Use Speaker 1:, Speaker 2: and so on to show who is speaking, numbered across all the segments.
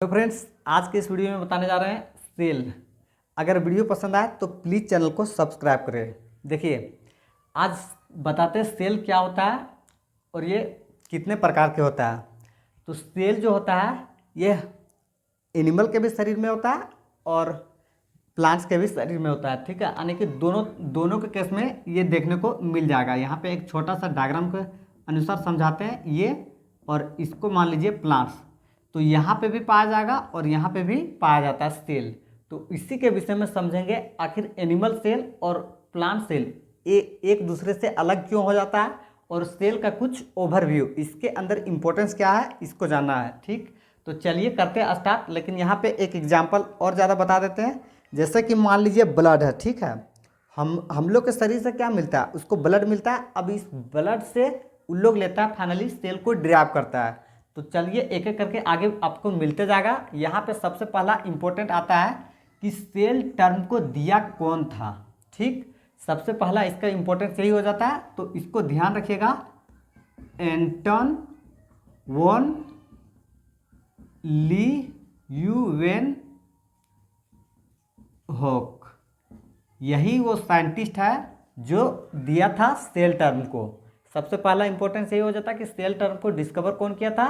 Speaker 1: तो फ्रेंड्स, आज के इस वीडियो में बताने जा रहे हैं सेल। अगर वीडियो पसंद आए तो प्लीज़ चैनल को सब्सक्राइब करें। देखिए, आज बताते हैं सेल क्या होता है और ये कितने प्रकार के होता है। तो सेल जो होता है ये एनिमल के भी शरीर में होता है और प्लांट्स के भी शरीर में होता है। ठीक है, यानी कि दोनों दोनों के केस में ये देखने को मिल जाएगा। यहाँ पे एक छोटा सा डायग्राम के अनुसार समझाते हैं ये, और इसको मान लीजिए प्लांट्स। तो यहाँ पे भी पाया जाएगा और यहाँ पे भी पाया जाता है सेल। तो इसी के विषय में समझेंगे आखिर एनिमल सेल और प्लांट सेल एक दूसरे से अलग क्यों हो जाता है, और सेल का कुछ ओवरव्यू, इसके अंदर इंपॉर्टेंस क्या है इसको जानना है। ठीक, तो चलिए करते हैं स्टार्ट। लेकिन यहाँ पे एक एग्जाम्पल और ज़्यादा बता देते हैं। जैसे कि मान लीजिए ब्लड है, ठीक है, हम लोग के शरीर से क्या मिलता है, उसको ब्लड मिलता है। अब इस ब्लड से उन लोग लेता है, फाइनली सेल को ड्राइव करता है। तो चलिए एक एक करके आगे आपको मिलते जाएगा। यहाँ पे सबसे पहला इंपॉर्टेंट आता है कि सेल टर्म को दिया कौन था। ठीक, सबसे पहला इसका इंपॉर्टेंस यही हो जाता है, तो इसको ध्यान रखिएगा। एंटन वॉन लीeuwenhoek, यही वो साइंटिस्ट है जो दिया था सेल टर्म को। सबसे पहला इंपॉर्टेंस यही हो जाता है कि सेल टर्म को डिस्कवर कौन किया था।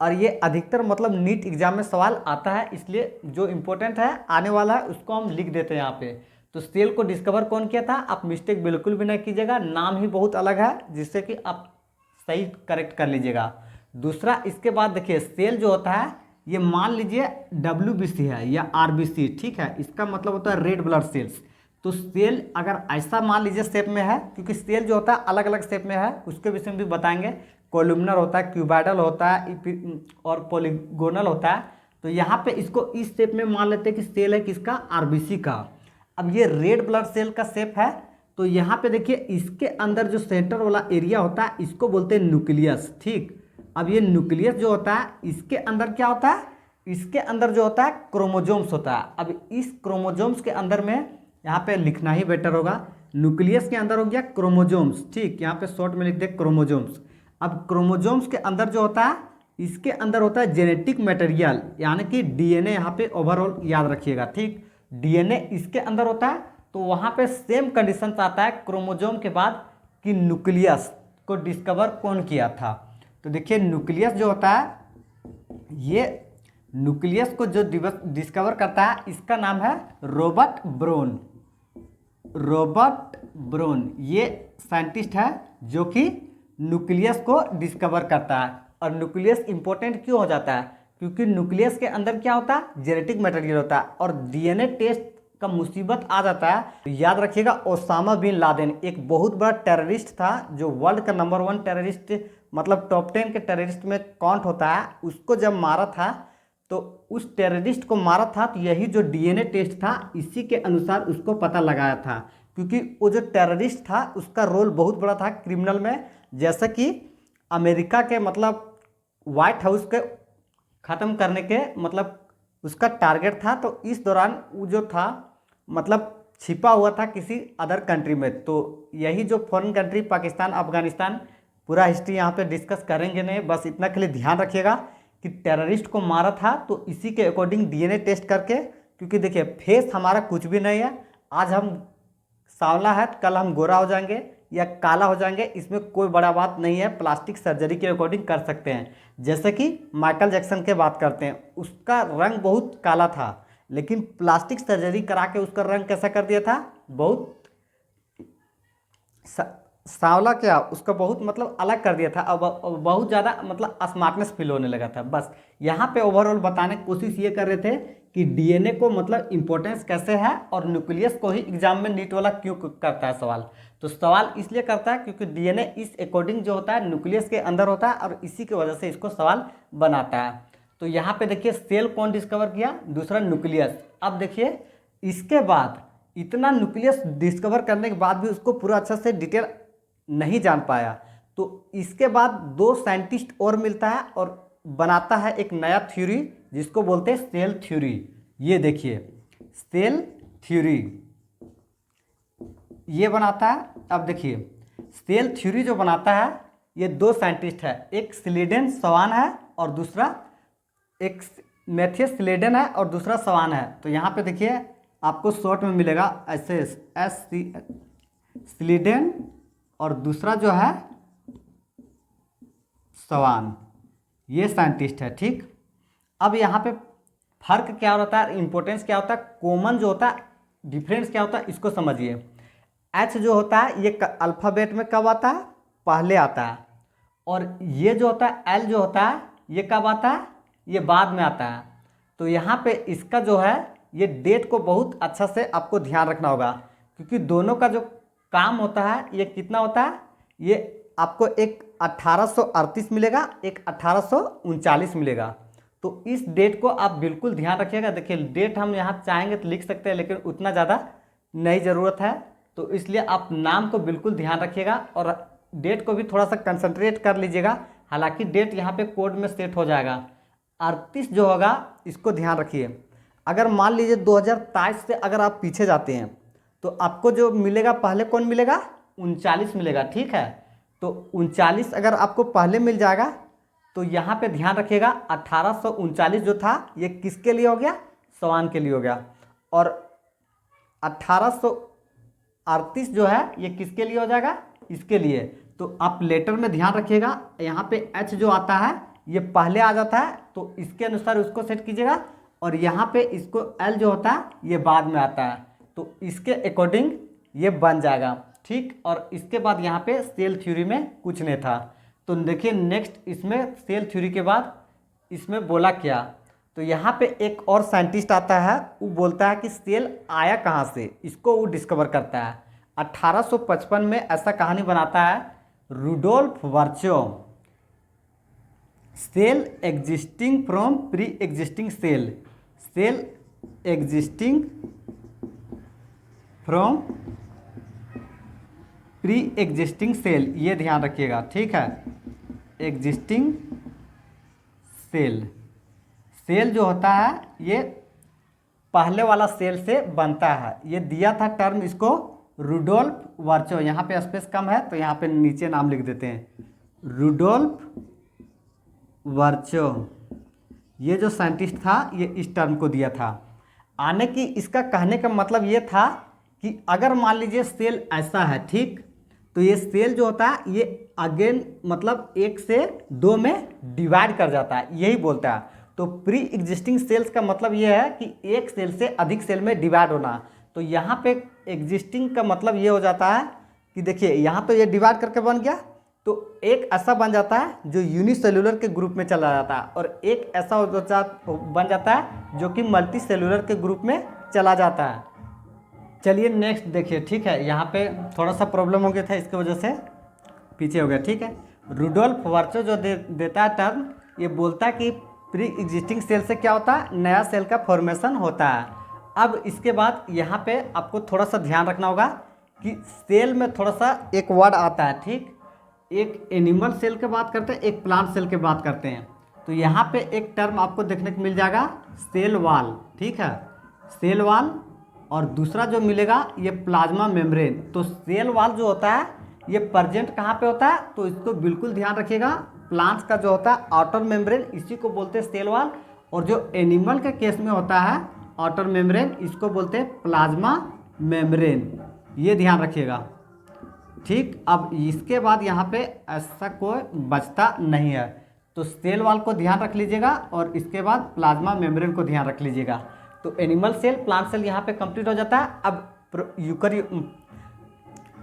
Speaker 1: और ये अधिकतर मतलब नीट एग्जाम में सवाल आता है, इसलिए जो इंपॉर्टेंट है आने वाला है उसको हम लिख देते हैं यहाँ पे। तो सेल को डिस्कवर कौन किया था, आप मिस्टेक बिल्कुल भी नहीं कीजिएगा, नाम ही बहुत अलग है, जिससे कि आप सही करेक्ट कर लीजिएगा। दूसरा, इसके बाद देखिए सेल जो होता है ये मान लीजिए WBC है या RBC, ठीक है, इसका मतलब होता है रेड ब्लड सेल्स। तो सेल अगर ऐसा मान लीजिए शेप में है, क्योंकि सेल जो होता है अलग अलग शेप में है, उसके विषय में भी बताएंगे। कोलुमनर होता है, क्यूबाइडल होता है और पॉलीगोनल होता है। तो यहाँ पे इसको इस शेप में मान लेते हैं कि सेल है किसका, RBC का। अब ये रेड ब्लड सेल का शेप है, तो यहाँ पे देखिए इसके अंदर जो सेंटर वाला एरिया होता है इसको बोलते हैं न्यूक्लियस। ठीक, अब ये न्यूक्लियस जो होता है इसके अंदर क्या होता है, इसके अंदर जो होता है क्रोमोजोम्स होता है। अब इस क्रोमोजोम्स के अंदर में यहाँ पे लिखना ही बेटर होगा, न्यूक्लियस के अंदर हो गया क्रोमोजोम्स। ठीक, यहाँ पे शॉर्ट में लिख दे क्रोमोजोम्स। अब क्रोमोजोम्स के अंदर जो होता है इसके अंदर होता है जेनेटिक मटेरियल, यानी कि DNA यहाँ पे ओवरऑल याद रखिएगा। ठीक, DNA इसके अंदर होता है। तो वहाँ पे सेम कंडीशन आता है क्रोमोजोम के बाद कि न्यूक्लियस को डिस्कवर कौन किया था। तो देखिए ब्न्यूक्लियस जो होता है, ये न्यूक्लियस को जो डिस्कवर करता है इसका नाम है रॉबर्ट ब्रोन। रॉबर्ट ब्रोन ये साइंटिस्ट है जो कि न्यूक्लियस को डिस्कवर करता है। और न्यूक्लियस इंपॉर्टेंट क्यों हो जाता है, क्योंकि न्यूक्लियस के अंदर क्या होता है, जेनेटिक मटेरियल होता है। और DNA टेस्ट का मुसीबत आ जाता है तो याद रखिएगा, ओसामा बिन लादेन एक बहुत बड़ा टेररिस्ट था, जो वर्ल्ड का नंबर 1 टेररिस्ट, मतलब टॉप 10 के टेररिस्ट में काउंट होता है। उसको जब मारा था तो उस टेररिस्ट को मारा था, तो यही जो DNA टेस्ट था इसी के अनुसार उसको पता लगाया था। क्योंकि वो जो टेररिस्ट था उसका रोल बहुत बड़ा था क्रिमिनल में, जैसे कि अमेरिका के मतलब व्हाइट हाउस के ख़त्म करने के मतलब उसका टारगेट था। तो इस दौरान वो जो था मतलब छिपा हुआ था किसी अदर कंट्री में। तो यही जो फॉरेन कंट्री पाकिस्तान, अफगानिस्तान, पूरा हिस्ट्री यहाँ पे डिस्कस करेंगे नहीं, बस इतना के लिए ध्यान रखिएगा कि टेररिस्ट को मारा था। तो इसी के अकॉर्डिंग DNA टेस्ट करके, क्योंकि देखिए फेस हमारा कुछ भी नहीं है, आज हम सांवला है कल हम गोरा हो जाएंगे या काला हो जाएंगे, इसमें कोई बड़ा बात नहीं है, प्लास्टिक सर्जरी के अकॉर्डिंग कर सकते हैं। जैसे कि माइकल जैक्सन के बात करते हैं, उसका रंग बहुत काला था, लेकिन प्लास्टिक सर्जरी करा के उसका रंग कैसा कर दिया था, बहुत सांवला, क्या उसका बहुत मतलब अलग कर दिया था। अब बहुत ज़्यादा मतलब स्मार्टनेस फील होने लगा था। बस यहाँ पे ओवरऑल बताने की कोशिश ये कर रहे थे कि DNA को मतलब इंपॉर्टेंस कैसे है, और न्यूक्लियस को ही एग्जाम में नीट वाला क्यों करता है सवाल। तो सवाल इसलिए करता है क्योंकि DNA इस अकॉर्डिंग जो होता है न्यूक्लियस के अंदर होता है, और इसी की वजह से इसको सवाल बनाता है। तो यहाँ पे देखिए सेल कौन डिस्कवर किया, दूसरा न्यूक्लियस। अब देखिए इसके बाद इतना न्यूक्लियस डिस्कवर करने के बाद भी उसको पूरा अच्छा से डिटेल नहीं जान पाया। तो इसके बाद 2 साइंटिस्ट और मिलता है और बनाता है एक नया थ्योरी, जिसको बोलते हैं सेल थ्योरी। ये देखिए सेल थ्योरी ये बनाता है। अब देखिए सेल थ्योरी जो बनाता है ये 2 साइंटिस्ट है, एक स्लीडेन स्वान है और दूसरा एक मेथियोस्लेडन है और दूसरा स्वान है। तो यहाँ पे देखिए आपको शॉर्ट में मिलेगा ऐसे एस सी स्लीडन और दूसरा जो है स्वान, ये साइंटिस्ट है। ठीक, अब यहाँ पे फर्क क्या होता है, इंपॉर्टेंस क्या होता है, कॉमन जो होता है, डिफरेंस क्या होता है, इसको समझिए। एच जो होता है ये अल्फ़ाबेट में कब आता है, पहले आता है, और ये जो होता है एल जो होता है ये कब आता है, ये बाद में आता है। तो यहाँ पे इसका जो है ये डेट को बहुत अच्छा से आपको ध्यान रखना होगा, क्योंकि दोनों का जो काम होता है ये कितना होता है, ये आपको एक 1838 मिलेगा, एक 1839 मिलेगा। तो इस डेट को आप बिल्कुल ध्यान रखिएगा। देखिए डेट हम यहाँ चाहेंगे तो लिख सकते हैं, लेकिन उतना ज़्यादा नहीं ज़रूरत है, तो इसलिए आप नाम को बिल्कुल ध्यान रखिएगा और डेट को भी थोड़ा सा कंसंट्रेट कर लीजिएगा। हालांकि डेट यहाँ पे कोड में सेट हो जाएगा। 38 जो होगा इसको ध्यान रखिए। अगर मान लीजिए 2023 से अगर आप पीछे जाते हैं तो आपको जो मिलेगा पहले कौन मिलेगा, 39 मिलेगा। ठीक है, तो 39 अगर आपको पहले मिल जाएगा तो यहाँ पे ध्यान रखिएगा 1839 जो था ये किसके लिए हो गया, स्वान के लिए हो गया, और 1838 जो है ये किसके लिए हो जाएगा, इसके लिए। तो आप लेटर में ध्यान रखिएगा, यहाँ पे एच जो आता है ये पहले आ जाता है, तो इसके अनुसार उसको सेट कीजिएगा, और यहाँ पे इसको एल जो होता है ये बाद में आता है, तो इसके अकॉर्डिंग ये बन जाएगा। ठीक, और इसके बाद यहाँ पे सेल थ्योरी में कुछ नहीं था। तो देखिए नेक्स्ट इसमें सेल थ्योरी के बाद इसमें बोला क्या, तो यहाँ पे एक और साइंटिस्ट आता है, वो बोलता है कि सेल आया कहाँ से, इसको वो डिस्कवर करता है। 1855 में ऐसा कहानी बनाता है Rudolf Virchow, cell existing from pre existing cell, cell existing from pre existing cell, ये ध्यान रखिएगा। ठीक है, एग्जिस्टिंग सेल, सेल जो होता है ये पहले वाला सेल से बनता है, ये दिया था टर्म इसको रुडोल्फ वर्चो। यहाँ पे स्पेस कम है तो यहाँ पे नीचे नाम लिख देते हैं, रुडोल्फ वर्चो, ये जो साइंटिस्ट था ये इस टर्म को दिया था। आने की इसका कहने का मतलब ये था कि अगर मान लीजिए सेल ऐसा है, ठीक, तो ये सेल जो होता है ये अगेन मतलब 1 से 2 में डिवाइड कर जाता है, यही बोलता है। तो प्री एग्जिस्टिंग सेल्स का मतलब ये है कि एक सेल से अधिक सेल में डिवाइड होना। तो यहाँ पे एग्जिस्टिंग का मतलब ये हो जाता है कि देखिए यहाँ तो ये डिवाइड करके बन गया, तो एक ऐसा बन जाता है जो यूनिसेलुलर के ग्रुप में चला जाता है, और एक ऐसा बन जाता है जो कि मल्टी सेलुलर के ग्रुप में चला जाता है। चलिए नेक्स्ट देखिए। ठीक है, यहाँ पे थोड़ा सा प्रॉब्लम हो गया था, इसकी वजह से पीछे हो गया। ठीक है, रुडोल्फ वर्चो जो देता है टर्म, ये बोलता है कि प्री एग्जिस्टिंग सेल से क्या होता है, नया सेल का फॉर्मेशन होता है। अब इसके बाद यहाँ पे आपको थोड़ा सा ध्यान रखना होगा कि सेल में थोड़ा सा एक वर्ड आता है। ठीक, एक एनिमल सेल की बात करते हैं, एक प्लांट सेल की बात करते हैं। तो यहाँ पे एक टर्म आपको देखने को मिल जाएगा सेल वॉल। ठीक है, सेल वॉल, और दूसरा जो मिलेगा ये प्लाज्मा मेम्ब्रेन। तो सेल वॉल जो होता है ये प्रेजेंट कहाँ पे होता है, तो इसको बिल्कुल ध्यान रखिएगा। प्लांट्स का जो होता है आउटर मेम्ब्रेन, इसी को बोलते हैं सेल वॉल, और जो एनिमल के केस में होता है आउटर मेम्ब्रेन, इसको बोलते हैं प्लाज्मा मेम्ब्रेन, ये ध्यान रखिएगा। ठीक, अब इसके बाद यहाँ पे ऐसा कोई बचता नहीं है, तो सेल वॉल को ध्यान रख लीजिएगा और इसके बाद प्लाज्मा मेम्ब्रेन को ध्यान रख लीजिएगा। तो एनिमल सेल, प्लांट सेल यहाँ पे कंप्लीट हो जाता है। अब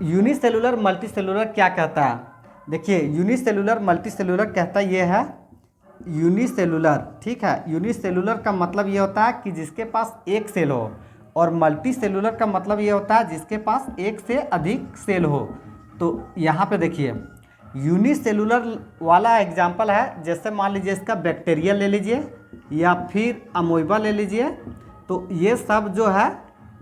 Speaker 1: यूनिसेलुलर मल्टी सेलुलर क्या कहता है, देखिए यूनिसेलुलर मल्टी सेलुलर कहता ये है यूनिसेलुलर। ठीक है, यूनिसेलुलर का मतलब ये होता है कि जिसके पास एक सेल हो, और मल्टी सेलुलर का मतलब ये होता है जिसके पास एक से अधिक सेल हो। तो यहाँ पे देखिए यूनिसेलुलर वाला एग्जाम्पल है, जैसे मान लीजिए इसका बैक्टीरिया ले लीजिए या फिर अमोइबा ले लीजिए, तो ये सब जो है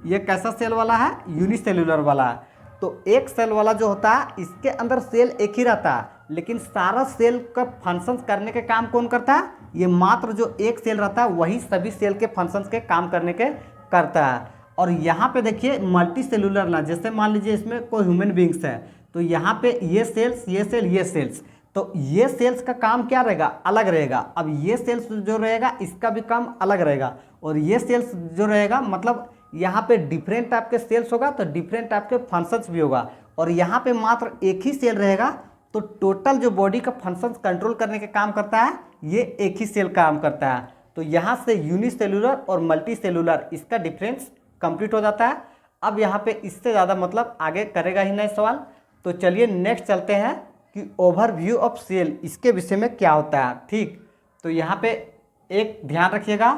Speaker 1: ये कैसा सेल वाला है, यूनिसेलुलर वाला है। तो एक सेल वाला जो होता है इसके अंदर सेल एक ही रहता है, लेकिन सारा सेल का फंक्शंस करने के काम कौन करता है, ये मात्र जो एक सेल रहता है वही सभी सेल के फंक्शंस के काम करने के करता है। और यहाँ पे देखिए मल्टी सेलुलर ना, जैसे मान लीजिए इसमें कोई ह्यूमन बींग्स है, तो यहाँ पे ये सेल्स, ये सेल, ये सेल्स, तो ये सेल्स का काम क्या रहेगा, अलग रहेगा। अब ये सेल्स जो रहेगा इसका भी काम अलग रहेगा, और ये सेल्स जो रहेगा मतलब यहाँ पे डिफरेंट टाइप के सेल्स होगा तो डिफरेंट टाइप के फंक्शंस भी होगा, और यहाँ पे मात्र एक ही सेल रहेगा तो टोटल जो बॉडी का फंक्शंस कंट्रोल करने का काम करता है ये एक ही सेल काम करता है। तो यहाँ से यूनिसेलुलर और मल्टी सेलुलर इसका डिफरेंस कंप्लीट हो जाता है। अब यहाँ पे इससे ज़्यादा मतलब आगे करेगा ही नहीं सवाल। तो चलिए नेक्स्ट चलते हैं कि ओवरव्यू ऑफ सेल इसके विषय में क्या होता है। ठीक, तो यहाँ पे एक ध्यान रखिएगा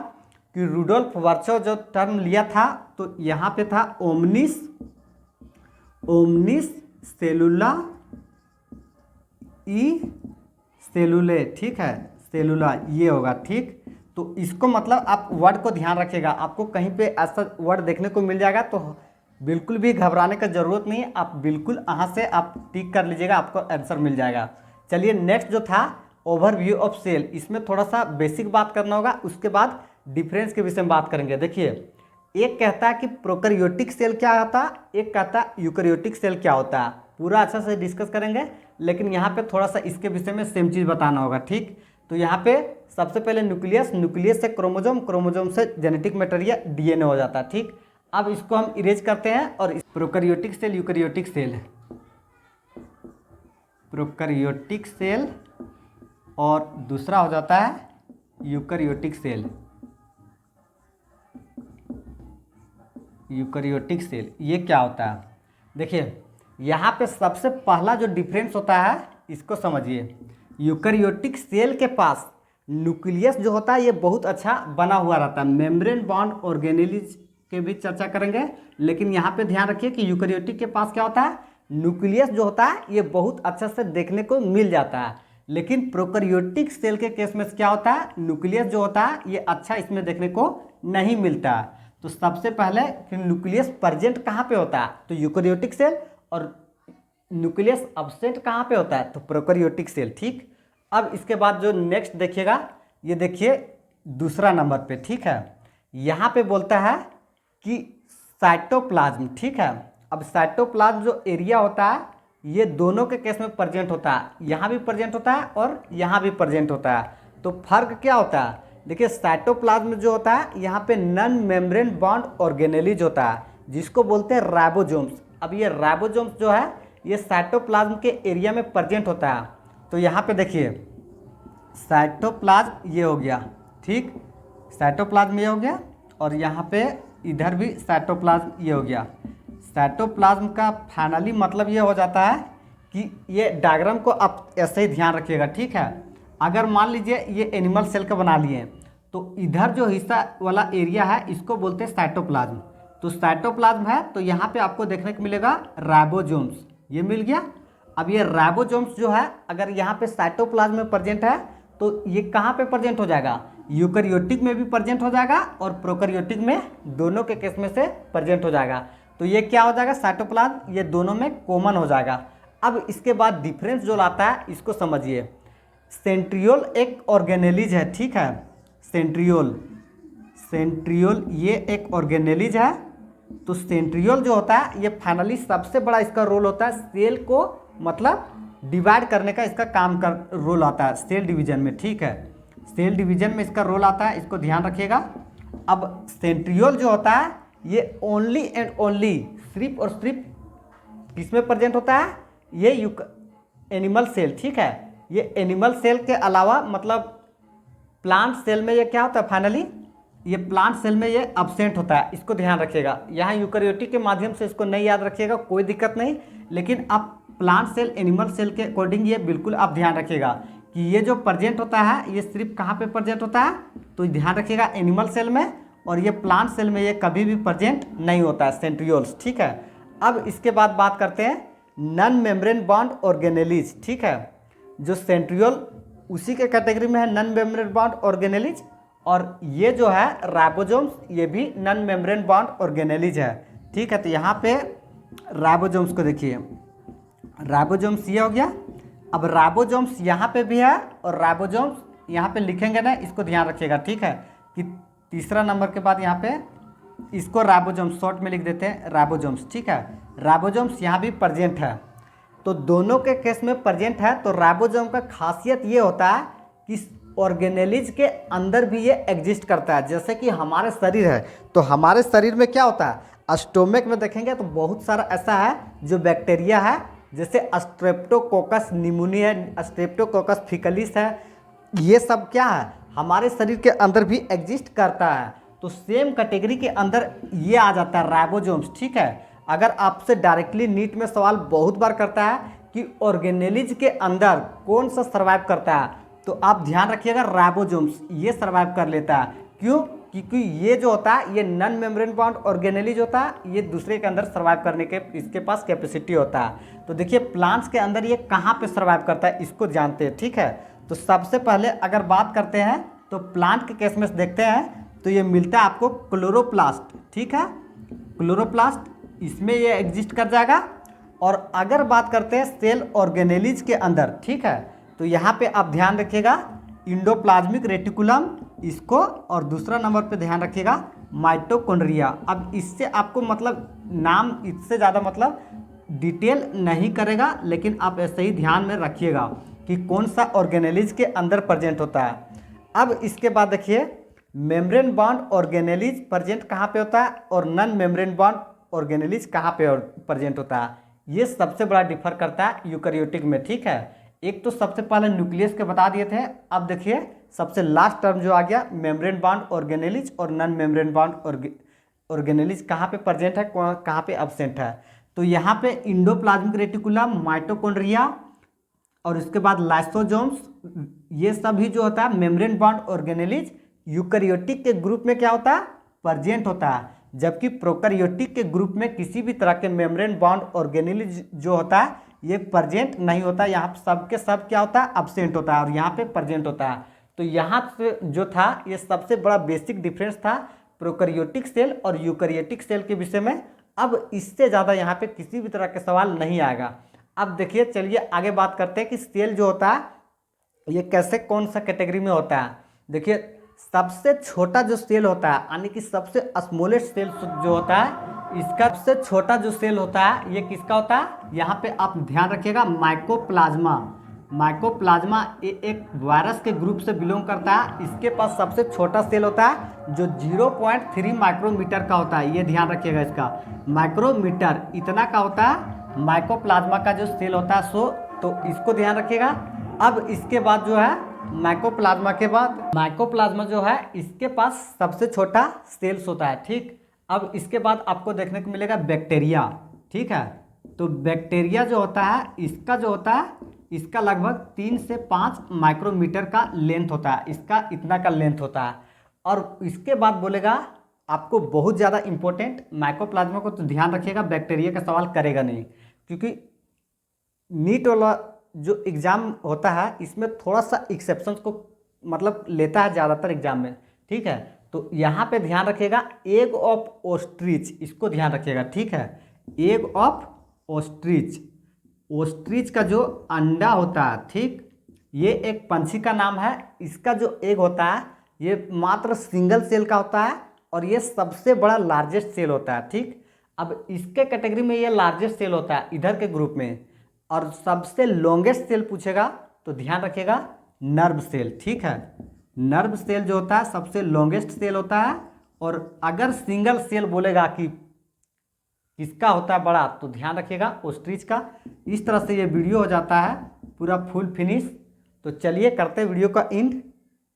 Speaker 1: कि रुडोल्फ वर्चो जो टर्म लिया था तो यहाँ पे था ओमनिस सेलुला ई सेलुले, ठीक है, सेलुला ये होगा। ठीक, तो इसको मतलब आप वर्ड को ध्यान रखिएगा, आपको कहीं पे ऐसा वर्ड देखने को मिल जाएगा तो बिल्कुल भी घबराने का ज़रूरत नहीं है, आप बिल्कुल यहाँ से आप टिक कर लीजिएगा, आपको आंसर मिल जाएगा। चलिए नेक्स्ट जो था ओवरव्यू ऑफ सेल, इसमें थोड़ा सा बेसिक बात करना होगा, उसके बाद डिफरेंस के विषय में बात करेंगे। देखिए, एक कहता है कि प्रोकैरियोटिक सेल क्या होता है, एक कहता है यूकैरियोटिक सेल क्या होता है। पूरा अच्छा से डिस्कस करेंगे, लेकिन यहाँ पे थोड़ा सा इसके विषय में सेम चीज़ बताना होगा। ठीक, तो यहाँ पे सबसे पहले न्यूक्लियस से क्रोमोजोम से जेनेटिक मटेरियल डीएनए हो जाता है। ठीक, अब इसको हम इरेज करते हैं और prokaryotic cell eukaryotic cell, prokaryotic cell और दूसरा हो जाता है यूकैरियोटिक सेल। यूकैरियोटिक सेल ये क्या होता है, देखिए यहाँ पे सबसे पहला जो डिफरेंस होता है इसको समझिए। यूकैरियोटिक सेल के पास न्यूक्लियस जो होता है ये बहुत अच्छा बना हुआ रहता है, मेम्ब्रेन बॉन्ड ऑर्गेनेलिज के भी चर्चा करेंगे, लेकिन यहाँ पे ध्यान रखिए कि यूकैरियोटिक के पास क्या होता है, न्यूक्लियस जो होता है ये बहुत अच्छा से देखने को मिल जाता है। लेकिन प्रोकैरियोटिक सेल के केस में क्या होता है, न्यूक्लियस जो होता है ये अच्छा इसमें देखने को नहीं मिलता है। तो सबसे पहले कि न्यूक्लियस प्रेजेंट कहाँ पे होता है, तो यूकैरियोटिक सेल, और न्यूक्लियस अब्सेंट कहाँ पे होता है, तो प्रोकैरियोटिक सेल। ठीक, अब इसके बाद जो नेक्स्ट देखिएगा, ये देखिए दूसरा नंबर पे, ठीक है, यहाँ पे बोलता है कि साइटोप्लाज्म। ठीक है, अब साइटोप्लाज्म जो एरिया होता है ये दोनों के केस में प्रेजेंट होता है, यहाँ भी प्रेजेंट होता है और यहाँ भी प्रेजेंट होता है। तो फर्क क्या होता है, देखिए साइटोप्लाज्म जो होता है यहाँ पे नॉन मेम्ब्रेन बॉन्ड ऑर्गेनेलिज होता है जिसको बोलते हैं राइबोसोम्स। अब ये राइबोसोम्स जो है ये साइटोप्लाज्म के एरिया में प्रेजेंट होता है। तो यहाँ पे देखिए साइटोप्लाज्म ये हो गया, ठीक, साइटोप्लाज्म ये हो गया, और यहाँ पे इधर भी साइटोप्लाज्म ये हो गया। साइटोप्लाज्म का फाइनली मतलब ये हो जाता है कि ये डायग्राम को आप ऐसे ही ध्यान रखिएगा। ठीक है, अगर मान लीजिए ये एनिमल सेल का बना लिए तो इधर जो हिस्सा वाला एरिया है इसको बोलते हैं साइटोप्लाज्म। तो साइटोप्लाज्म है तो यहाँ पे आपको देखने को मिलेगा राइबोसोम्स, ये मिल गया। अब ये राइबोसोम्स जो है अगर यहाँ पे साइटोप्लाज्म में प्रेजेंट है तो ये कहाँ पे प्रेजेंट हो जाएगा, यूकैरियोटिक में भी प्रेजेंट हो जाएगा और प्रोकैरियोटिक में, दोनों के केस में से प्रेजेंट हो जाएगा। तो ये क्या हो जाएगा, साइटोप्लाज्म ये दोनों में कॉमन हो जाएगा। अब इसके बाद डिफरेंस जो लाता है इसको समझिए। सेंट्रियोल एक ऑर्गेनेलिज है, ठीक है, सेंट्रियोल ये एक ऑर्गेनेलिज है। तो सेंट्रियोल जो होता है ये फाइनली सबसे बड़ा इसका रोल होता है सेल को मतलब डिवाइड करने का, इसका काम का रोल आता है सेल डिवीजन में। ठीक है, सेल डिवीजन में इसका रोल आता है, इसको ध्यान रखिएगा। अब सेंट्रियोल जो होता है ये ओनली एंड ओनली सिर्फ और सिर्फ किसमें प्रेजेंट होता है, ये एनिमल सेल। ठीक है, ये एनिमल सेल के अलावा मतलब प्लांट सेल में ये क्या होता है, फाइनली ये प्लांट सेल में ये अब्सेंट होता है, इसको ध्यान रखिएगा। यहाँ यूकैरियोटिक के माध्यम से इसको नहीं याद रखिएगा, कोई दिक्कत नहीं, लेकिन आप प्लांट सेल एनिमल सेल के अकॉर्डिंग ये बिल्कुल आप ध्यान रखिएगा कि ये जो प्रेजेंट होता है ये सिर्फ कहाँ पे प्रेजेंट होता है, तो ध्यान रखिएगा एनिमल सेल में, और ये प्लांट सेल में ये कभी भी प्रेजेंट नहीं होता है, सेंट्रियोल्स। ठीक है, अब इसके बाद बात करते हैं नॉन मेम्ब्रेन बॉन्ड ऑर्गेनेलिज। ठीक है, जो सेंट्रियोल उसी के कैटेगरी में है, नॉन मेम्ब्रेन बॉन्ड ऑर्गेनेलिज, और ये जो है राइबोसोम्स ये भी नॉन मेम्ब्रेन बॉन्ड ऑर्गेनेलिज है। ठीक है, तो यहाँ पे राइबोसोम्स को देखिए, राइबोसोम्स ये हो गया। अब राइबोसोम्स यहाँ पे भी है और राइबोसोम्स यहाँ पे लिखेंगे ना, इसको ध्यान रखिएगा। ठीक है, कि तीसरा नंबर के बाद यहाँ पे इसको राइबोसोम्स शॉर्ट में लिख देते हैं राइबोसोम्स। ठीक है, राइबोसोम्स यहाँ भी प्रेजेंट है। तो दोनों के केस में प्रेजेंट है। तो राइबोसोम का खासियत ये होता है कि ऑर्गेनेलिज के अंदर भी ये एग्जिस्ट करता है। जैसे कि हमारे शरीर है, तो हमारे शरीर में क्या होता है, स्टोमक में देखेंगे तो बहुत सारा ऐसा है जो बैक्टीरिया है, जैसे स्ट्रेप्टोकोकस निमोनी है, स्ट्रेप्टोकोकस फिकलिस है, ये सब क्या है हमारे शरीर के अंदर भी एग्जिस्ट करता है। तो सेम कैटेगरी के अंदर ये आ जाता है राइबोसोम्स, ठीक है। अगर आपसे डायरेक्टली नीट में सवाल बहुत बार करता है कि ऑर्गेनेलिज के अंदर कौन सा सर्वाइव करता है, तो आप ध्यान रखिएगा राइबोसोम्स ये सर्वाइव कर लेता है। क्यों? क्योंकि ये जो होता है ये नॉन मेम्ब्रेन बाउंड ऑर्गेनेलिज होता है, ये दूसरे के अंदर सर्वाइव करने के इसके पास कैपेसिटी होता है। तो देखिए प्लांट्स के अंदर ये कहाँ पे सर्वाइव करता है इसको जानते हैं, ठीक है। तो सबसे पहले अगर बात करते हैं तो प्लांट के केस में देखते हैं तो ये मिलता है आपको क्लोरोप्लास्ट, ठीक है। क्लोरोप्लास्ट इसमें ये एग्जिस्ट कर जाएगा। और अगर बात करते हैं सेल ऑर्गेनेलिज के अंदर, ठीक है, तो यहाँ पे आप ध्यान रखिएगा इंडोप्लाज्मिक रेटिकुलम इसको, और दूसरा नंबर पे ध्यान रखिएगा माइटोकॉन्ड्रिया। अब इससे आपको मतलब नाम इससे ज़्यादा मतलब डिटेल नहीं करेगा, लेकिन आप ऐसे ही ध्यान में रखिएगा कि कौन सा ऑर्गेनेलिज के अंदर प्रेजेंट होता है। अब इसके बाद देखिए मेम्ब्रेन बॉन्ड ऑर्गेनेलिज प्रेजेंट कहाँ पे होता है और नॉन मेम्ब्रेन बॉन्ड ऑर्गेनेलिज कहाँ पे प्रेजेंट होता है, ये सबसे बड़ा डिफर करता है यूकैरियोटिक में, ठीक है। एक तो सबसे पहले न्यूक्लियस के बता दिए थे, अब देखिए सबसे लास्ट टर्म जो आ गया मेम्ब्रेन बॉन्ड ऑर्गेनेलिज और नॉन मेम्ब्रेन बॉन्ड ऑर्गेनेलिज कहाँ पे प्रेजेंट है, कहाँ पे एब्सेंट है। तो यहाँ पे इंडोप्लाज्मिक रेटिकुलम, माइटोकॉन्ड्रिया और इसके बाद लाइसोसोम्स, ये सभी जो होता है मेम्ब्रेन बॉन्ड ऑर्गेनेलिज यूकैरियोटिक के ग्रुप में क्या होता है प्रेजेंट होता है, जबकि प्रोकैरियोटिक के ग्रुप में किसी भी तरह के मेम्ब्रेन बॉन्ड ऑर्गेनेलिज जो होता है ये प्रेजेंट नहीं होता। यहाँ सब के सब क्या होता है एब्सेंट होता है और यहाँ पे प्रेजेंट होता है। तो यहाँ से जो था ये सबसे बड़ा बेसिक डिफरेंस था प्रोकैरियोटिक सेल और यूकैरियोटिक सेल के विषय में। अब इससे ज़्यादा यहाँ पे किसी भी तरह के सवाल नहीं आएगा। अब देखिए चलिए आगे बात करते हैं कि सेल जो होता है ये कैसे कौन सा कैटेगरी में होता है। देखिए सबसे छोटा जो सेल होता है यानी कि सबसे स्मॉलेस्ट सेल जो होता है, इसका सबसे छोटा जो सेल होता है ये किसका होता है, यहाँ पे आप ध्यान रखिएगा माइकोप्लाज्मा। माइकोप्लाज्मा ये एक वायरस के ग्रुप से बिलोंग करता है। इसके पास सबसे छोटा सेल होता है जो 0.3 माइक्रोमीटर का होता है, ये ध्यान रखिएगा इसका माइक्रोमीटर इतना का होता है माइकोप्लाज्मा का जो सेल होता है सो, तो इसको ध्यान रखिएगा। अब इसके बाद जो है माइकोप्लाज्मा के बाद माइकोप्लाज्मा जो है इसके पास सबसे छोटा सेल्स होता है, ठीक। अब इसके बाद आपको देखने को मिलेगा बैक्टीरिया, ठीक है। तो बैक्टीरिया जो होता है इसका जो होता है इसका लगभग 3 से 5 माइक्रोमीटर का लेंथ होता है, इसका इतना का लेंथ होता है। और इसके बाद बोलेगा आपको बहुत ज़्यादा इंपॉर्टेंट माइकोप्लाज्मा को तो ध्यान रखिएगा, बैक्टीरिया का सवाल करेगा नहीं, क्योंकि नीट वाला जो एग्ज़ाम होता है इसमें थोड़ा सा एक्सेप्शंस को मतलब लेता है ज़्यादातर एग्जाम में, ठीक है। तो यहाँ पे ध्यान रखिएगा एग ऑफ ऑस्ट्रिच, इसको ध्यान रखिएगा, ठीक है। एग ऑफ ऑस्ट्रिच, ऑस्ट्रिच का जो अंडा होता है, ठीक, ये एक पंछी का नाम है। इसका जो एग होता है ये मात्र सिंगल सेल का होता है और ये सबसे बड़ा लार्जेस्ट सेल होता है, ठीक। अब इसके कैटेगरी में ये लार्जेस्ट सेल होता है इधर के ग्रुप में। और सबसे लॉन्गेस्ट सेल पूछेगा तो ध्यान रखिएगा नर्व सेल, ठीक है। नर्व सेल जो होता है सबसे लॉन्गेस्ट सेल होता है। और अगर सिंगल सेल बोलेगा कि किसका होता है बड़ा, तो ध्यान रखिएगा ऑस्ट्रिच का। इस तरह से ये वीडियो हो जाता है पूरा फुल फिनिश। तो चलिए करते वीडियो का and.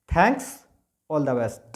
Speaker 1: Thanks, all the best.